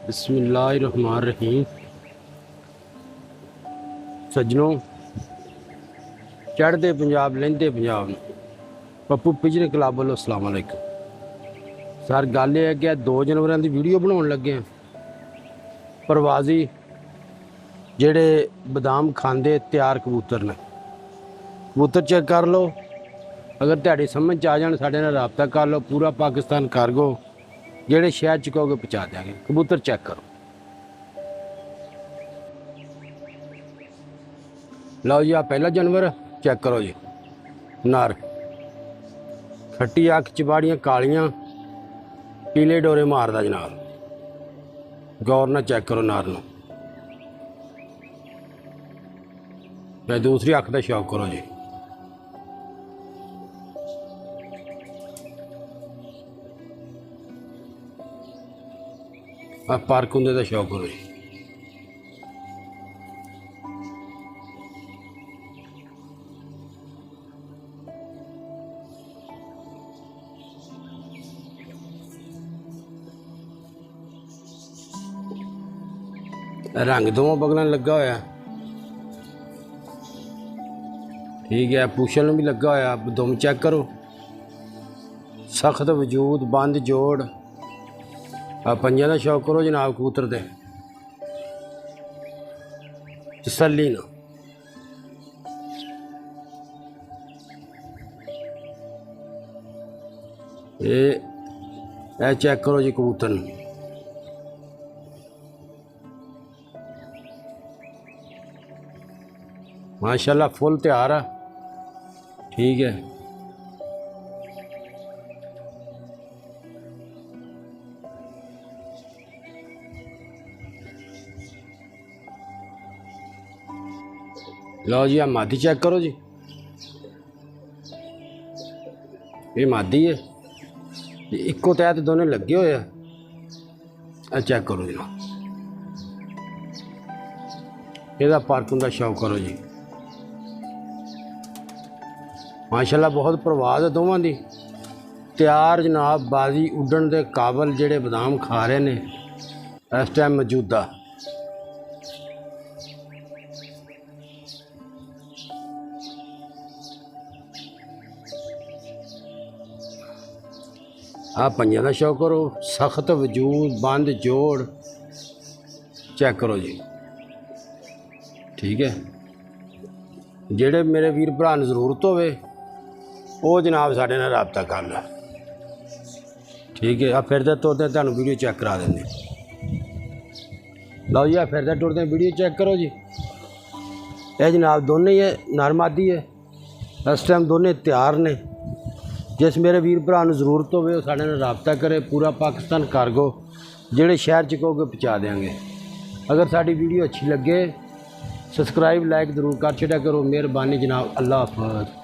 बिस्मिल्लाहिर्रहमानिर्रहीम। सज्जनों, चढ़ते पंजाब लहंदे पंजाब पप्पू पिजन क्लब वालों अस्सलाम वालेकुम। सर गल यह है कि 2 जनवरी की वीडियो बनाने लगे हैं। प्रवासी जेड़े बदाम खांदे तैयार कबूतर ने, कबूतर चेक कर लो। अगर ਤੁਹਾਡੀ समझ आ जाए साढ़े नाल राबता कर लो। पूरा पाकिस्तान कार्गो जेड़े शहर च कहोगे पहुँचा देंगे। कबूतर चेक करो। लो जी, आ पहला जानवर चेक करो जी। नर खट्टी अख, चबाड़ियाँ कालियाँ, पीले डोरे मारदा जनाब। गौर ना चेक करो नर नूं। मैं दूसरी अख का शौक करो जी। पार्क होंदे का शौक करो जी। रंग दोवां बगलां लगा होया, ठीक है। पूछल भी लगा होया। दुम चेक करो। सख्त वजूद, बंद जोड़। पंजां का शौक करो जनाब। कबूतर दे तसल्ली ना। ये चेक करो जी कबूतर नूं। माशाल्लाह फुल तैयार है, ठीक है। लो जी, आ मादी चेक करो जी। ये मादी है, इको तहत दोनों लगे हुए हैं। चेक करो जी। ਇਹਦਾ ਪਾਰਕਿੰਗ ਦਾ ਸ਼ੌਕ करो जी। माशाल्लाह बहुत प्रवास है दोवां दी। तैयार जनाब, बाजी उड्डण दे काबल जेड़े बदाम खा रहे ने इस टाइम मौजूदा। आ पंजां दा शौक करो। सख्त वजूद, बंद जोड़ चेक करो जी, ठीक है। जेड़े मेरे वीर भरा नूं जरूरत होवे वो जनाब साढ़े नाल राबता कर लो, ठीक है। आ फिरदे तुरदे तुहानूं वीडियो चेक करा देंगे। लो जी, आ फिरदे टुरदे वीडियो चेक करो जी। ये जनाब दोनों ही है, नर मादी है। इस टाइम दोनों तैयार ने। जिस मेरे वीर भरा नूं जरूरत होवे वो साढ़े नाल राबता करे। पूरा पाकिस्तान कार्गो जेड़े शहर च कहोगे पहुँचा देंगे। अगर साड़ी वीडियो अच्छी लगे सब्सक्राइब लाइक जरूर कर छड़ा करो। मेहरबानी जनाब। अल्लाह हाफ़िज़।